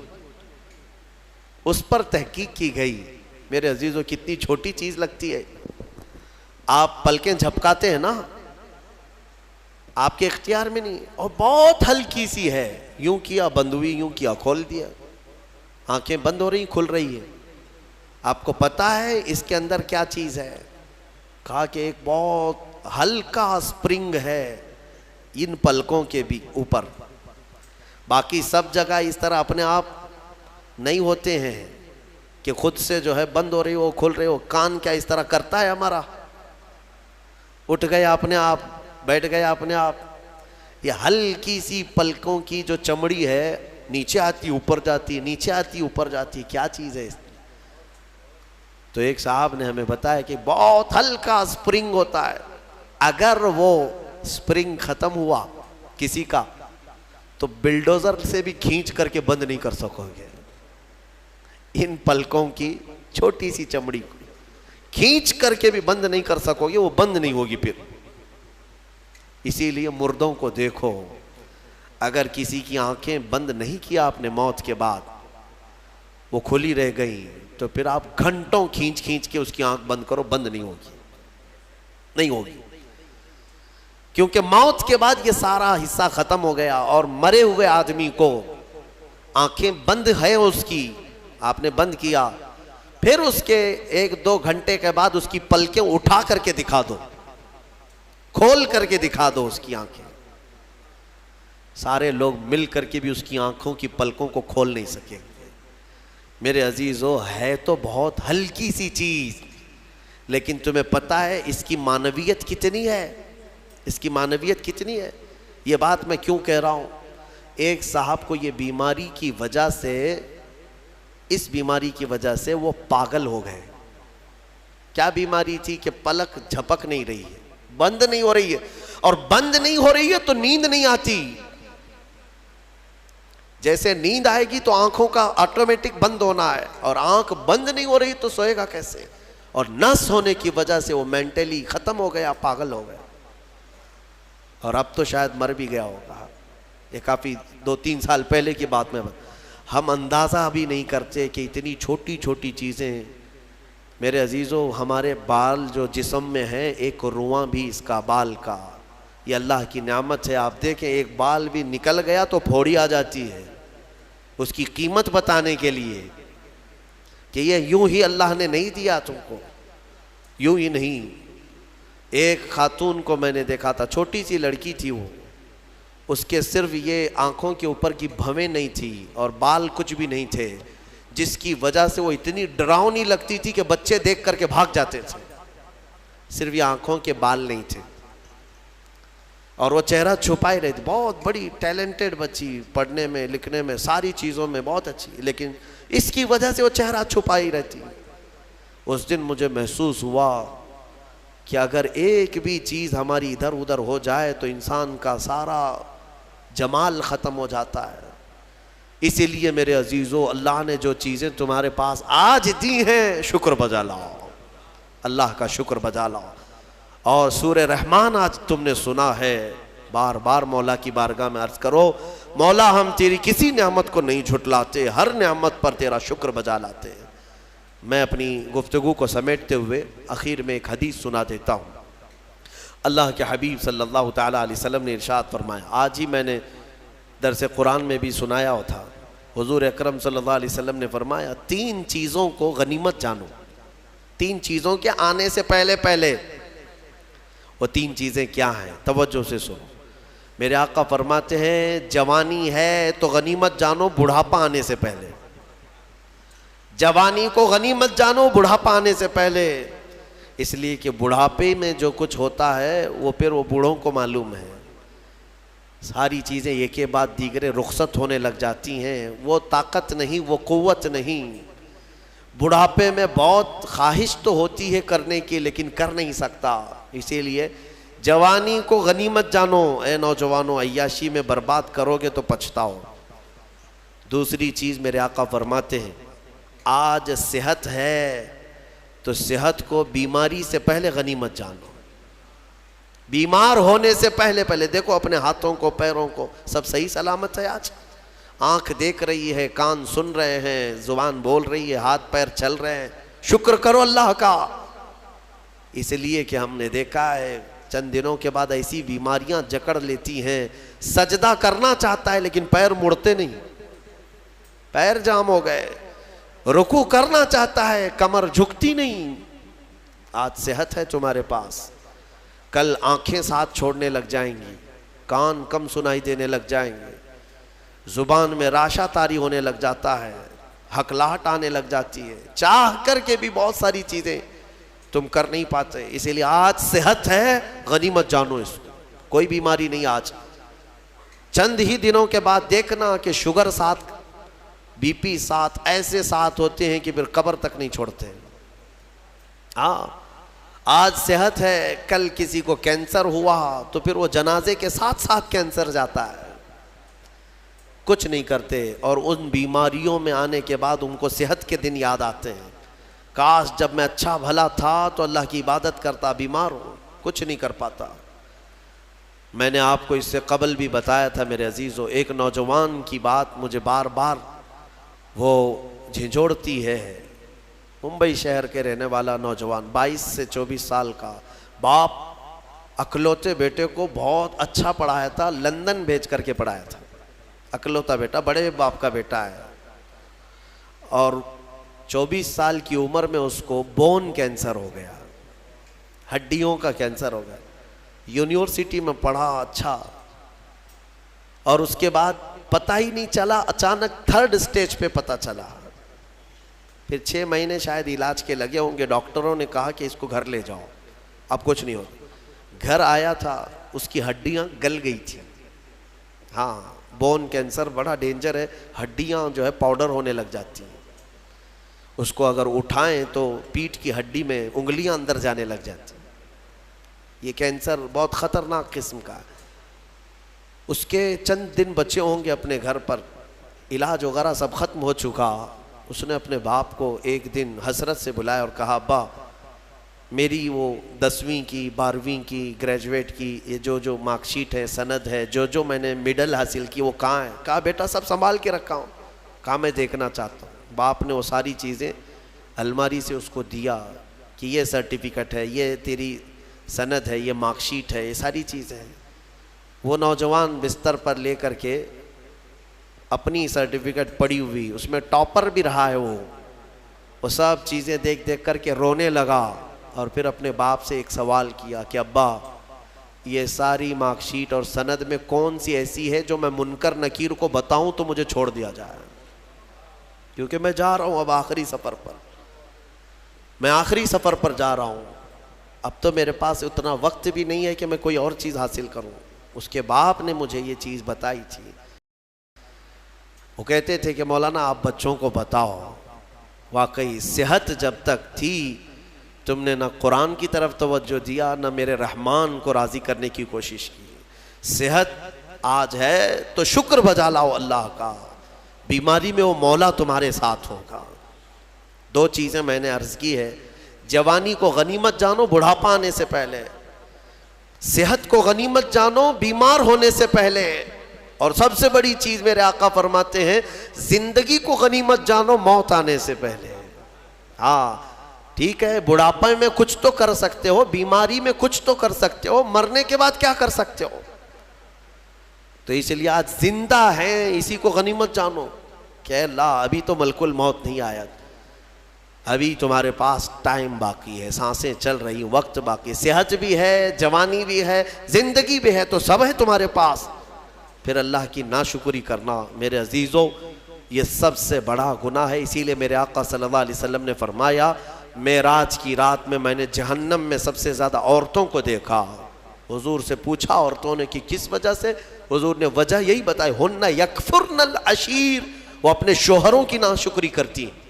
اس پر تحقیق کی گئی. میرے عزیزو کتنی چھوٹی چیز لگتی ہے. آپ پلکیں جھپکاتے ہیں نا، آپ کے اختیار میں نہیں، اور بہت ہلکی سی ہے، یوں کیا بند ہوئی، یوں کیا کھول دیا، آنکھیں بند ہو رہی کھل رہی ہے. آپ کو پتا ہے اس کے اندر کیا چیز ہے؟ کہا کہ ایک بہت ہلکا سپرنگ ہے ان پلکوں کے بھی اوپر. باقی سب جگہ اس طرح اپنے آپ نہیں ہوتے ہیں کہ خود سے جو ہے بند ہو رہی ہو کھل رہی ہو. کان کیا اس طرح کرتا ہے ہمارا؟ اٹھ گیا اپنے آپ، بیٹھ گیا اپنے آپ. یہ ہلکی سی پلکوں کی جو چمڑی ہے نیچے آتی اوپر جاتی، نیچے آتی اوپر جاتی، کیا چیز ہے اس؟ تو ایک صاحب نے ہمیں بتایا کہ بہت ہلکا سپرنگ ہوتا ہے. اگر وہ سپرنگ ختم ہوا کسی کا تو بلڈوزر سے بھی کھینچ کر کے بند نہیں کر سکو گے. ان پلکوں کی چھوٹی سی چمڑی کو کھینچ کر کے بھی بند نہیں کر سکو گے، وہ بند نہیں ہوگی پھر. اسی لیے مردوں کو دیکھو، اگر کسی کی آنکھیں بند نہیں کیا آپ نے موت کے بعد، وہ کھلی رہ گئی، تو پھر آپ گھنٹوں کھینچ کھینچ کے اس کی آنکھ بند کرو، بند نہیں ہوگی، نہیں ہوگی. کیونکہ موت کے بعد یہ سارا حصہ ختم ہو گیا. اور مرے ہوئے آدمی کو آنکھیں بند ہے اس کی، آپ نے بند کیا، پھر اس کے 1-2 گھنٹے کے بعد اس کی پلکیں اٹھا کر کے دکھا دو، کھول کر کے دکھا دو اس کی آنکھیں. سارے لوگ مل کر کے بھی اس کی آنکھوں کی پلکوں کو کھول نہیں سکیں گے. میرے عزیزو ہے تو بہت ہلکی سی چیز، لیکن تمہیں پتہ ہے اس کی معنویت کتنی ہے؟ اس کی معنویت کتنی ہے؟ یہ بات میں کیوں کہہ رہا ہوں؟ ایک صاحب کو یہ بیماری کی وجہ سے، اس بیماری کی وجہ سے وہ پاگل ہو گئے. کیا بیماری تھی؟ کہ پلک جھپک نہیں رہی ہے، بند نہیں ہو رہی ہے. اور بند نہیں ہو رہی ہے تو نیند نہیں آتی. جیسے نیند آئے گی تو آنکھوں کا آٹومیٹک بند ہونا ہے، اور آنکھ بند نہیں ہو رہی تو سوئے گا کیسے؟ اور نس ہونے کی وجہ سے وہ مینٹلی ختم ہو گیا، پاگل ہو گیا. اور اب تو شاید مر بھی گیا ہوگا. یہ کافی 2-3 سال پہلے کی بات میں ہم اندازہ بھی نہیں کرتے کہ اتنی چھوٹی چھوٹی چیزیں. میرے عزیزو ہمارے بال جو جسم میں ہیں، ایک رواں بھی اس کا بال کا، یہ اللہ کی نعمت ہے. آپ دیکھیں ایک بال بھی نکل گیا تو پھوڑی آ جاتی ہے اس کی قیمت بتانے کے لیے کہ یہ یوں ہی اللہ نے نہیں دیا تم کو، یوں ہی نہیں. ایک خاتون کو میں نے دیکھا تھا، چھوٹی سی لڑکی تھی، وہ اس کے صرف یہ آنکھوں کے اوپر کی بھویں نہیں تھی اور بال کچھ بھی نہیں تھے، جس کی وجہ سے وہ اتنی ڈراؤنی لگتی تھی کہ بچے دیکھ کر کے بھاگ جاتے تھے. صرف یہ آنکھوں کے بال نہیں تھے اور وہ چہرہ چھپائے رہی تھی. بہت بڑی ٹیلنٹڈ بچی، پڑھنے میں لکھنے میں ساری چیزوں میں بہت اچھی، لیکن اس کی وجہ سے وہ چہرہ چھپائی رہتی. اس دن مجھے محسوس ہوا کہ اگر ایک بھی چیز ہماری ادھر ادھر ہو جائے تو انسان کا سارا جمال ختم ہو جاتا ہے. اسی لیے میرے عزیزو اللہ نے جو چیزیں تمہارے پاس آج دی ہیں، شکر بجا لاؤ، اللہ کا شکر بجا لاؤ. اور سورہ رحمان آج تم نے سنا ہے، بار بار مولا کی بارگاہ میں عرض کرو، مولا ہم تیری کسی نعمت کو نہیں جھٹلاتے، ہر نعمت پر تیرا شکر بجا لاتے ہیں. میں اپنی گفتگو کو سمیٹتے ہوئے آخر میں ایک حدیث سنا دیتا ہوں. اللہ کے حبیب صلی اللہ تعالیٰ علیہ وسلم نے ارشاد فرمایا، آج ہی میں نے درس قرآن میں بھی سنایا تھا. حضور اکرم صلی اللہ علیہ وسلم نے فرمایا 3 چیزوں کو غنیمت جانو. 3 چیزوں کے آنے سے پہلے پہلے. وہ 3 چیزیں کیا ہیں؟ توجہ سے سنو. میرے آقا فرماتے ہیں جوانی ہے تو غنیمت جانو بڑھاپا آنے سے پہلے. جوانی کو غنیمت جانو بڑھاپا آنے سے پہلے. اس لیے کہ بڑھاپے میں جو کچھ ہوتا ہے وہ پھر وہ بوڑھوں کو معلوم ہے. ساری چیزیں ایک کے بعد دیگرے رخصت ہونے لگ جاتی ہیں. وہ طاقت نہیں، وہ قوت نہیں. بڑھاپے میں بہت خواہش تو ہوتی ہے کرنے کی لیکن کر نہیں سکتا، اسی لیے جوانی کو غنیمت جانو اے نوجوانوں، عیاشی میں برباد کرو گے تو پچھتاؤ۔ دوسری چیز میرے آقا فرماتے ہیں آج صحت ہے تو صحت کو بیماری سے پہلے غنیمت جانو، بیمار ہونے سے پہلے دیکھو اپنے ہاتھوں کو پیروں کو، سب صحیح سلامت ہے، آج آنکھ دیکھ رہی ہے، کان سن رہے ہیں، زبان بول رہی ہے، ہاتھ پیر چل رہے ہیں، شکر کرو اللہ کا۔ اس لیے کہ ہم نے دیکھا ہے چند دنوں کے بعد ایسی بیماریاں جکڑ لیتی ہیں، سجدہ کرنا چاہتا ہے لیکن پیر مڑتے نہیں، پیر جام ہو گئے، رکوع کرنا چاہتا ہے کمر جھکتی نہیں۔ آج صحت ہے تمہارے پاس، کل آنکھیں ساتھ چھوڑنے لگ جائیں گی، کان کم سنائی دینے لگ جائیں گے، زبان میں راشا طاری ہونے لگ جاتا ہے، ہکلاہٹ آنے لگ جاتی ہے، چاہ کر کے بھی بہت ساری چیزیں تم کر نہیں پاتے۔ اسی لیے آج صحت ہے، غنیمت جانو اس کو، کوئی بیماری نہیں۔ آج چند ہی دنوں کے بعد دیکھنا کہ شوگر ساتھ، بی پی ساتھ، ایسے ساتھ ہوتے ہیں کہ پھر قبر تک نہیں چھوڑتے۔ ہاں آج صحت ہے، کل کسی کو کینسر ہوا تو پھر وہ جنازے کے ساتھ ساتھ کینسر جاتا ہے، کچھ نہیں کرتے، اور ان بیماریوں میں آنے کے بعد ان کو صحت کے دن یاد آتے ہیں، کاش جب میں اچھا بھلا تھا تو اللہ کی عبادت کرتا، بیمار ہوں کچھ نہیں کر پاتا۔ میں نے آپ کو اس سے قبل بھی بتایا تھا میرے عزیزو، ایک نوجوان کی بات مجھے بار بار وہ جھنجھوڑتی ہے، ممبئی شہر کے رہنے والا نوجوان، 22 سے 24 سال کا، باپ اکلوتے بیٹے کو بہت اچھا پڑھایا تھا، لندن بھیج کر کے پڑھایا تھا، اکلوتا بیٹا، بڑے باپ کا بیٹا ہے، اور 24 سال کی عمر میں اس کو بون کینسر ہو گیا، ہڈیوں کا کینسر ہو گیا، یونیورسٹی میں پڑھا اچھا، اور اس کے بعد پتہ ہی نہیں چلا، اچانک 3rd سٹیج پہ پتہ چلا، پھر 6 مہینے شاید علاج کے لگے ہوں گے، ڈاکٹروں نے کہا کہ اس کو گھر لے جاؤ، اب کچھ نہیں ہوتا۔ گھر آیا تھا، اس کی ہڈیاں گل گئی تھی۔ ہاں بون کینسر بڑا ڈینجر ہے، ہڈیاں جو ہے پاؤڈر ہونے لگ جاتی ہیں، اس کو اگر اٹھائیں تو پیٹھ کی ہڈی میں انگلیاں اندر جانے لگ جاتی ہیں، یہ کینسر بہت خطرناک قسم کا ہے۔ اس کے چند دن بچے ہوں گے اپنے گھر پر، علاج وغیرہ سب ختم ہو چکا، اس نے اپنے باپ کو ایک دن حسرت سے بلایا اور کہا ابا میری وہ 10ویں کی 12ویں کی گریجویٹ کی یہ جو مارک شیٹ ہے، سند ہے، جو میں نے میڈل حاصل کی وہ کہاں ہے؟ کہا بیٹا سب سنبھال کے رکھا ہوں۔ کہا میں دیکھنا چاہتا ہوں۔ باپ نے وہ ساری چیزیں الماری سے اس کو دیا کہ یہ سرٹیفکیٹ ہے، یہ تیری سند ہے، یہ مارک شیٹ ہے، یہ ساری چیزیں ہیں۔ وہ نوجوان بستر پر لے کر کے اپنی سرٹیفکیٹ پڑی ہوئی، اس میں ٹاپر بھی رہا ہے، وہ سب چیزیں دیکھ دیکھ کر کے رونے لگا، اور پھر اپنے باپ سے ایک سوال کیا کہ ابا یہ ساری مارک شیٹ اور سند میں کون سی ایسی ہے جو میں منکر نکیر کو بتاؤں تو مجھے چھوڑ دیا جائے، کیونکہ میں جا رہا ہوں اب آخری سفر پر، میں آخری سفر پر جا رہا ہوں، اب تو میرے پاس اتنا وقت بھی نہیں ہے کہ میں کوئی اور چیز حاصل کروں۔ اس کے باپ نے مجھے یہ چیز بتائی تھی، وہ کہتے تھے کہ مولانا آپ بچوں کو بتاؤ، واقعی صحت جب تک تھی تم نے نہ قرآن کی طرف توجہ دیا، نہ میرے رحمان کو راضی کرنے کی کوشش کی۔ صحت آج ہے تو شکر بجا لاؤ اللہ کا، بیماری میں وہ مولا تمہارے ساتھ ہوگا۔ 2 چیزیں میں نے عرض کی ہے، جوانی کو غنیمت جانو بڑھاپا آنے سے پہلے، صحت کو غنیمت جانو بیمار ہونے سے پہلے، اور سب سے بڑی چیز میرے آقا فرماتے ہیں زندگی کو غنیمت جانو موت آنے سے پہلے۔ ہاں ٹھیک ہے، بڑھاپے میں کچھ تو کر سکتے ہو، بیماری میں کچھ تو کر سکتے ہو، مرنے کے بعد کیا کر سکتے ہو؟ تو اس لیے آج زندہ ہیں، اسی کو غنیمت جانو کہ اللہ ابھی تو ملک الموت نہیں آیا، ابھی تمہارے پاس ٹائم باقی ہے، سانسیں چل رہی، وقت باقی، صحت بھی ہے، جوانی بھی ہے، زندگی بھی ہے، تو سب ہے تمہارے پاس۔ پھر اللہ کی ناشکری کرنا میرے عزیزوں یہ سب سے بڑا گناہ ہے۔ اسی لیے میرے آقا صلی اللہ علیہ وسلم نے فرمایا معراج کی رات میں نے جہنم میں سب سے زیادہ عورتوں کو دیکھا۔ حضور سے پوچھا عورتوں نے کہ کس وجہ سے؟ حضور نے وجہ یہی بتائی، ہن یکفرن العشیر، وہ اپنے شوہروں کی ناشکری کرتی ہیں۔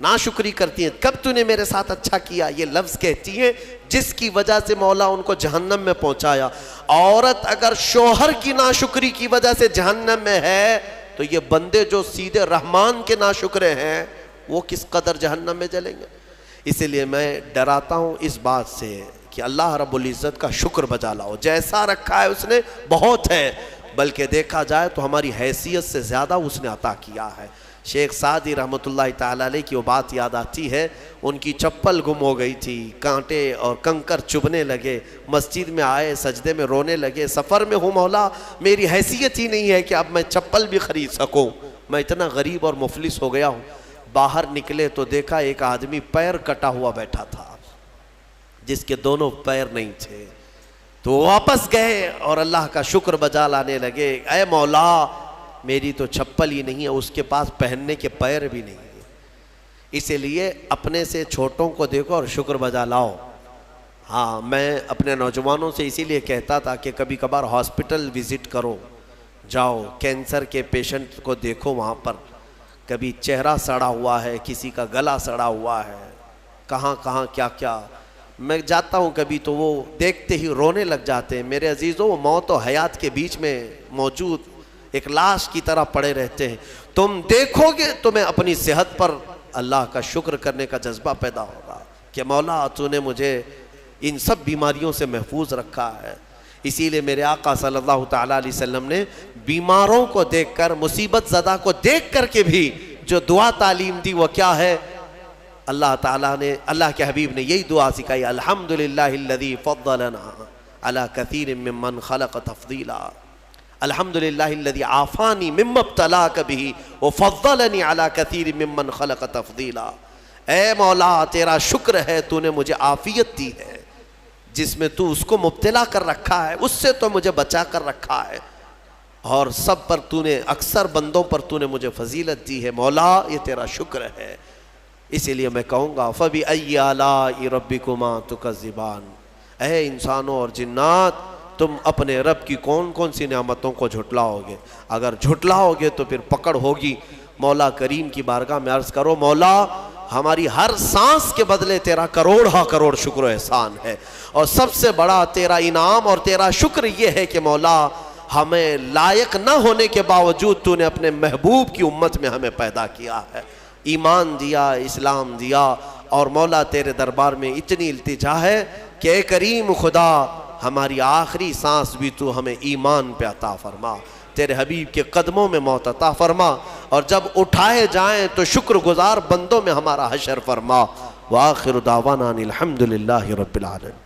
ناشکری کرتی ہیں. کب تو نے میرے ساتھ اچھا کیا, یہ لفظ کہتی ہیں جس کی وجہ سے مولا ان کو جہنم میں پہنچایا. عورت اگر شوہر کی ناشکری کی وجہ سے جہنم میں ہے تو یہ بندے جو سیدھے رحمان کے ناشکرے ہیں وہ کس قدر جہنم میں جلیں گے. اسی لیے میں ڈراتا ہوں اس بات سے کہ اللہ رب العزت کا شکر بجا لاؤ. جیسا رکھا ہے اس نے بہت ہے, بلکہ دیکھا جائے تو ہماری حیثیت سے زیادہ اس نے عطا کیا ہے. شیخ سعدی رحمۃ اللہ تعالیٰ علیہ کی وہ بات یاد آتی ہے, ان کی چپل گم ہو گئی تھی, کانٹے اور کنکر چبھنے لگے, مسجد میں آئے سجدے میں رونے لگے, سفر میں ہوں مولا میری حیثیت ہی نہیں ہے کہ اب میں چپل بھی خرید سکوں, میں اتنا غریب اور مفلس ہو گیا ہوں. باہر نکلے تو دیکھا ایک آدمی پیر کٹا ہوا بیٹھا تھا جس کے دونوں پیر نہیں تھے. تو واپس گئے اور اللہ کا شکر بجا لانے لگے, اے مولا میری تو چپل ہی نہیں ہے, اس کے پاس پہننے کے پیر بھی نہیں ہے. اسی لیے اپنے سے چھوٹوں کو دیکھو اور شکر بجا لاؤ. ہاں میں اپنے نوجوانوں سے اسی لیے کہتا تھا کہ کبھی کبھار ہاسپٹل وزٹ کرو, جاؤ کینسر کے پیشنٹ کو دیکھو, وہاں پر کبھی چہرہ سڑا ہوا ہے, کسی کا گلا سڑا ہوا ہے, کہاں کہاں کیا کیا. میں جاتا ہوں کبھی تو وہ دیکھتے ہی رونے لگ جاتے ہیں. میرے عزیزوں وہ موت و حیات کے بیچ میں موجود ایک لاش کی طرح پڑے رہتے ہیں. تم دیکھو گے تمہیں اپنی صحت پر اللہ کا شکر کرنے کا جذبہ پیدا ہوگا کہ مولا تو نے مجھے ان سب بیماریوں سے محفوظ رکھا ہے. اسی لیے میرے آقا صلی اللہ تعالیٰ علیہ وسلم نے بیماروں کو دیکھ کر, مصیبت زدہ کو دیکھ کر کے بھی جو دعا تعلیم دی وہ کیا ہے؟ اللہ تعالیٰ نے, اللہ کے حبیب نے یہی دعا سکھائی, الحمدللہ الذی فضلنا علی کثیر ممن خلق تفضیلا, الحمدللہ الذی عافانی مما ابتلاک بہ وفضلنی علی کثیر ممن خلق تفضیلا. اے مولا تیرا شکر ہے تو نے مجھے عافیت دی ہے, جس میں تو اس کو مبتلا کر رکھا ہے اس سے تو مجھے بچا کر رکھا ہے, اور سب پر تو نے, اکثر بندوں پر تو نے مجھے فضیلت دی ہے. مولا یہ تیرا شکر ہے. اسی لیے میں کہوں گا فَبِأَيِّ آلَاءِ رَبِّكُمَا تُكَذِّبَانِ, اے انسانوں اور جنات تم اپنے رب کی کون کون سی نعمتوں کو جھٹلاؤ گے؟ اگر جھٹلاؤ گے تو پھر پکڑ ہوگی. مولا کریم کی بارگاہ میں عرض کرو, مولا ہماری ہر سانس کے بدلے تیرا کروڑ کروڑ شکر و احسان ہے, اور سب سے بڑا تیرا انعام اور تیرا شکر یہ ہے کہ مولا ہمیں لائق نہ ہونے کے باوجود تو نے اپنے محبوب کی امت میں ہمیں پیدا کیا ہے, ایمان دیا, اسلام دیا. اور مولا تیرے دربار میں اتنی التجا ہے کہ اے کریم خدا ہماری آخری سانس بھی تو ہمیں ایمان پہ عطا فرما, تیرے حبیب کے قدموں میں موت عطا فرما, اور جب اٹھائے جائیں تو شکر گزار بندوں میں ہمارا حشر فرما. وآخر دعوانا الحمدللہ رب العالمین.